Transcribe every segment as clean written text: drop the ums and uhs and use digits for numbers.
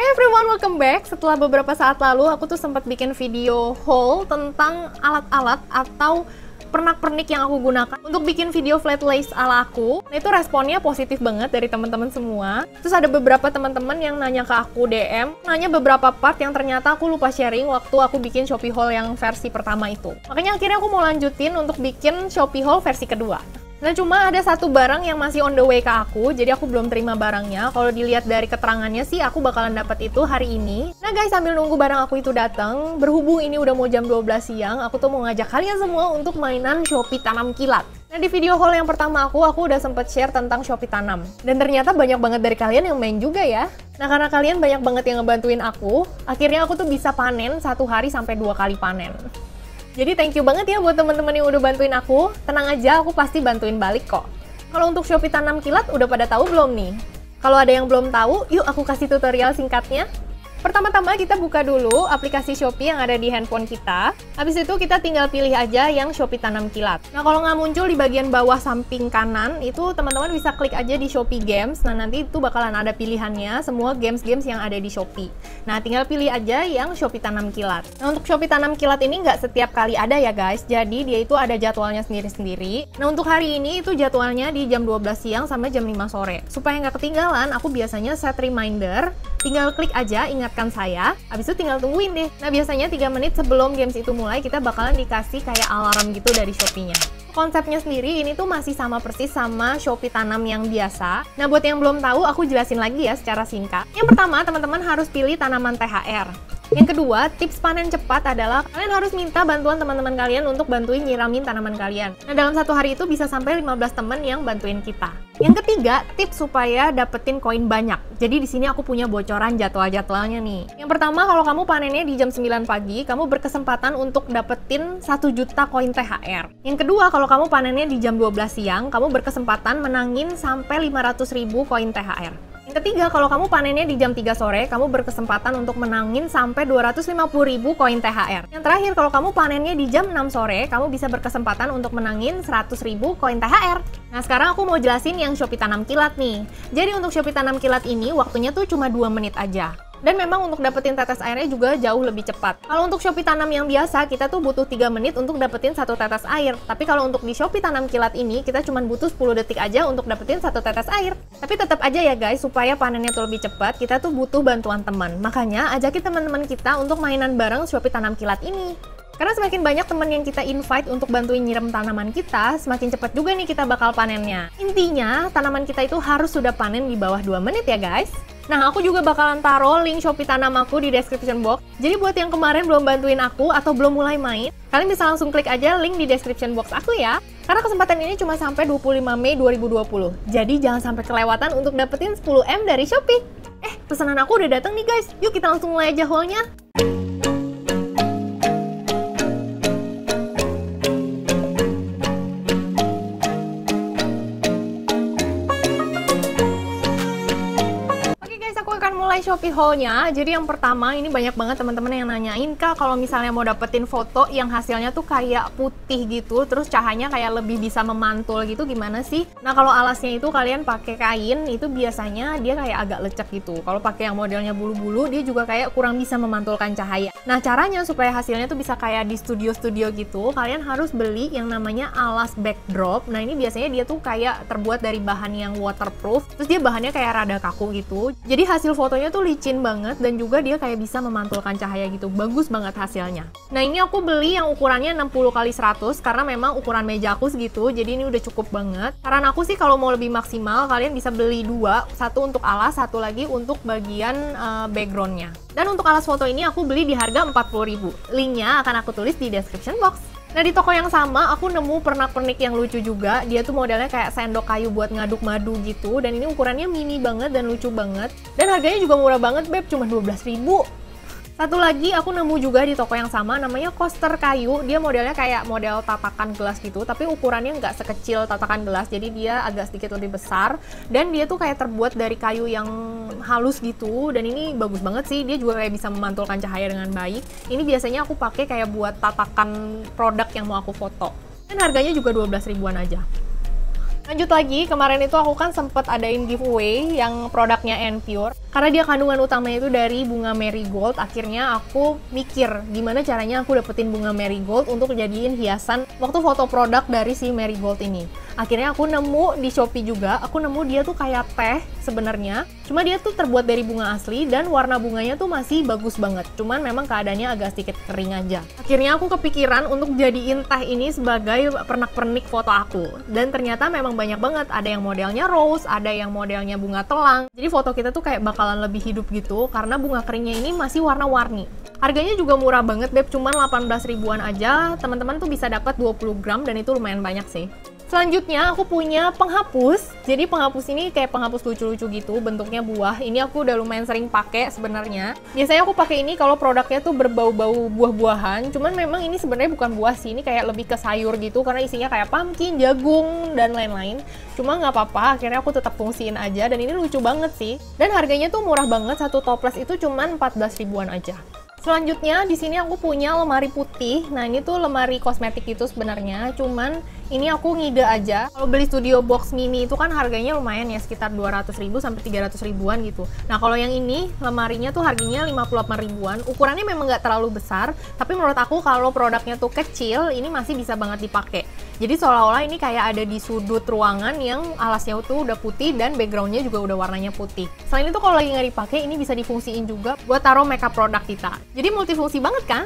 Hey everyone, welcome back. Setelah beberapa saat lalu, aku tuh sempat bikin video haul tentang alat-alat atau pernak-pernik yang aku gunakan untuk bikin video flat lace ala aku. Nah, itu responnya positif banget dari teman-teman semua. Terus ada beberapa teman-teman yang nanya ke aku DM, nanya beberapa part yang ternyata aku lupa sharing waktu aku bikin Shopee haul yang versi pertama itu. Makanya akhirnya aku mau lanjutin untuk bikin Shopee haul versi kedua. Nah, cuma ada satu barang yang masih on the way ke aku, jadi aku belum terima barangnya. Kalau dilihat dari keterangannya sih, aku bakalan dapat itu hari ini. Nah guys, sambil nunggu barang aku itu datang, berhubung ini udah mau jam 12 siang, aku tuh mau ngajak kalian semua untuk mainan Shopee Tanam Kilat. Nah, di video haul yang pertama aku udah sempet share tentang Shopee Tanam. Dan ternyata banyak banget dari kalian yang main juga ya. Nah, karena kalian banyak banget yang ngebantuin aku, akhirnya aku tuh bisa panen 1 hari sampai 2 kali panen. Jadi thank you banget ya buat teman-teman yang udah bantuin aku. Tenang aja, aku pasti bantuin balik kok. Kalau untuk Shopee Tanam Kilat udah pada tahu belum nih? Kalau ada yang belum tahu, yuk aku kasih tutorial singkatnya. Pertama-tama kita buka dulu aplikasi Shopee yang ada di handphone kita. Habis itu kita tinggal pilih aja yang Shopee Tanam Kilat. Nah, kalau nggak muncul di bagian bawah samping kanan, itu teman-teman bisa klik aja di Shopee Games. Nah, nanti itu bakalan ada pilihannya semua games-games yang ada di Shopee. Nah, tinggal pilih aja yang Shopee Tanam Kilat. Nah, untuk Shopee Tanam Kilat ini nggak setiap kali ada ya guys. Jadi dia itu ada jadwalnya sendiri-sendiri. Nah, untuk hari ini itu jadwalnya di jam 12 siang sampai jam 5 sore. Supaya nggak ketinggalan, aku biasanya set reminder. Tinggal klik aja, ingatkan saya, habis itu tinggal tungguin deh. Nah, biasanya 3 menit sebelum games itu mulai, kita bakalan dikasih kayak alarm gitu dari Shopee-nya. Konsepnya sendiri, ini tuh masih sama persis sama Shopee Tanam yang biasa. Nah, buat yang belum tahu, aku jelasin lagi ya secara singkat. Yang pertama, teman-teman harus pilih tanaman THR. Yang kedua, tips panen cepat adalah kalian harus minta bantuan teman-teman kalian untuk bantuin nyiramin tanaman kalian. Nah, dalam 1 hari itu bisa sampai 15 teman yang bantuin kita. Yang ketiga, tips supaya dapetin koin banyak. Jadi di sini aku punya bocoran jadwal-jadwalnya nih. Yang pertama, kalau kamu panennya di jam 9 pagi, kamu berkesempatan untuk dapetin 1 juta koin THR. Yang kedua, kalau kamu panennya di jam 12 siang, kamu berkesempatan menangin sampai 500.000 koin THR. Yang ketiga, kalau kamu panennya di jam 3 sore, kamu berkesempatan untuk menangin sampai 250.000 koin THR. Yang terakhir, kalau kamu panennya di jam 6 sore, kamu bisa berkesempatan untuk menangin 100.000 koin THR. Nah, sekarang aku mau jelasin yang Shopee Tanam Kilat nih. Jadi untuk Shopee Tanam Kilat ini, waktunya tuh cuma 2 menit aja. Dan memang untuk dapetin tetes airnya juga jauh lebih cepat. Kalau untuk Shopee Tanam yang biasa, kita tuh butuh 3 menit untuk dapetin 1 tetes air. Tapi kalau untuk di Shopee Tanam Kilat ini, kita cuma butuh 10 detik aja untuk dapetin 1 tetes air. Tapi tetap aja ya guys, supaya panennya tuh lebih cepat, kita tuh butuh bantuan teman. Makanya, ajakin teman-teman kita untuk mainan bareng Shopee Tanam Kilat ini. Karena semakin banyak teman yang kita invite untuk bantuin nyiram tanaman kita, semakin cepat juga nih kita bakal panennya. Intinya, tanaman kita itu harus sudah panen di bawah 2 menit ya guys. Nah, aku juga bakalan taruh link Shopee Tanam aku di description box. Jadi buat yang kemarin belum bantuin aku atau belum mulai main, kalian bisa langsung klik aja link di description box aku ya. Karena kesempatan ini cuma sampai 25 Mei 2020. Jadi jangan sampai kelewatan untuk dapetin 10M dari Shopee. Pesanan aku udah datang nih guys. Yuk kita langsung mulai aja haulnya. Shopee haul-nya. Jadi yang pertama, ini banyak banget teman-teman yang nanyain, Kak, kalau misalnya mau dapetin foto yang hasilnya tuh kayak putih gitu, terus cahayanya kayak lebih bisa memantul gitu, gimana sih? Nah, kalau alasnya itu kalian pakai kain, itu biasanya dia kayak agak lecek gitu. Kalau pakai yang modelnya bulu-bulu, dia juga kayak kurang bisa memantulkan cahaya. Nah, caranya supaya hasilnya tuh bisa kayak di studio-studio gitu, kalian harus beli yang namanya alas backdrop. Nah, ini biasanya dia tuh kayak terbuat dari bahan yang waterproof, terus dia bahannya kayak rada kaku gitu. Jadi hasil fotonya tuh licin banget dan juga dia kayak bisa memantulkan cahaya gitu. Bagus banget hasilnya. Nah, ini aku beli yang ukurannya 60x100 karena memang ukuran meja aku segitu. Jadi ini udah cukup banget. Saran aku sih kalau mau lebih maksimal, kalian bisa beli 2, satu untuk alas, satu lagi untuk bagian backgroundnya. Dan untuk alas foto ini aku beli di harga 40.000. Linknya akan aku tulis di description box. Nah, di toko yang sama aku nemu pernak-pernik yang lucu juga. Dia tuh modelnya kayak sendok kayu buat ngaduk madu gitu. Dan ini ukurannya mini banget dan lucu banget. Dan harganya juga murah banget, Beb. Cuma 12.000. Satu lagi aku nemu juga di toko yang sama, namanya coaster kayu. Dia modelnya kayak model tatakan gelas gitu, tapi ukurannya nggak sekecil tatakan gelas, jadi dia agak sedikit lebih besar. Dan dia tuh kayak terbuat dari kayu yang halus gitu, dan ini bagus banget sih. Dia juga kayak bisa memantulkan cahaya dengan baik. Ini biasanya aku pakai kayak buat tatakan produk yang mau aku foto. Dan harganya juga 12 ribuan aja. Lanjut lagi, kemarin itu aku kan sempet adain giveaway yang produknya N-Pure. Karena dia kandungan utamanya itu dari bunga marigold, akhirnya aku mikir gimana caranya aku dapetin bunga marigold untuk jadiin hiasan waktu foto produk dari si marigold ini. Akhirnya aku nemu di Shopee juga, aku nemu dia tuh kayak teh sebenarnya. Cuma dia tuh terbuat dari bunga asli dan warna bunganya tuh masih bagus banget. Cuman memang keadaannya agak sedikit kering aja. Akhirnya aku kepikiran untuk jadiin teh ini sebagai pernak-pernik foto aku. Dan ternyata memang banyak banget, ada yang modelnya rose, ada yang modelnya bunga telang. Jadi foto kita tuh kayak bakalan lebih hidup gitu karena bunga keringnya ini masih warna-warni. Harganya juga murah banget, Beb, cuman 18 ribuan aja. Teman-teman tuh bisa dapat 20 gram dan itu lumayan banyak sih. Selanjutnya aku punya penghapus. Jadi penghapus ini kayak penghapus lucu-lucu gitu, bentuknya buah. Ini aku udah lumayan sering pakai sebenarnya. Biasanya aku pakai ini kalau produknya tuh berbau-bau buah-buahan. Cuman memang ini sebenarnya bukan buah sih, ini kayak lebih ke sayur gitu karena isinya kayak pumpkin, jagung dan lain-lain. Cuma nggak apa-apa, akhirnya aku tetap fungsiin aja dan ini lucu banget sih. Dan harganya tuh murah banget, satu toples itu cuman 14 ribuan aja. Selanjutnya di sini aku punya lemari putih. Nah, ini tuh lemari kosmetik itu sebenarnya, cuman ini aku ngide aja. Kalau beli Studio Box Mini itu kan harganya lumayan ya, sekitar 200 ribu sampai 300 ribuan gitu. Nah, kalau yang ini lemarinya tuh harganya 58 ribuan. Ukurannya memang nggak terlalu besar, tapi menurut aku kalau produknya tuh kecil, ini masih bisa banget dipakai. Jadi seolah-olah ini kayak ada di sudut ruangan yang alasnya tuh udah putih dan backgroundnya juga udah warnanya putih. Selain itu kalau lagi nggak dipakai, ini bisa difungsiin juga buat taruh makeup produk kita. Jadi multifungsi banget kan?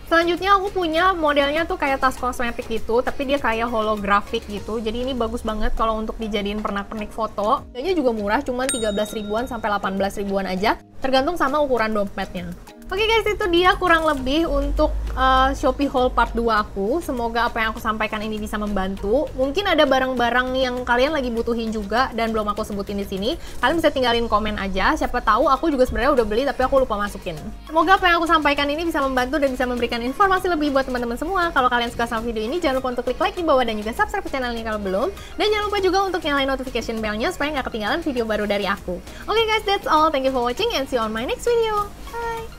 Selanjutnya aku punya modelnya tuh kayak tas kosmetik gitu, tapi dia kayak holographic gitu. Jadi ini bagus banget kalau untuk dijadiin pernak-pernik foto. Harganya juga murah, cuma 13 ribuan sampai 18 ribuan aja, tergantung sama ukuran dompetnya. Oke guys, itu dia kurang lebih untuk Shopee haul part 2 aku. Semoga apa yang aku sampaikan ini bisa membantu. Mungkin ada barang-barang yang kalian lagi butuhin juga dan belum aku sebutin di sini. Kalian bisa tinggalin komen aja. Siapa tahu aku juga sebenarnya udah beli tapi aku lupa masukin. Semoga apa yang aku sampaikan ini bisa membantu dan bisa memberikan informasi lebih buat teman-teman semua. Kalau kalian suka sama video ini, jangan lupa untuk klik like di bawah dan juga subscribe ke channel ini kalau belum. Dan jangan lupa juga untuk nyalain notification bell-nya supaya nggak ketinggalan video baru dari aku. Oke guys, that's all. Thank you for watching and see you on my next video. Bye!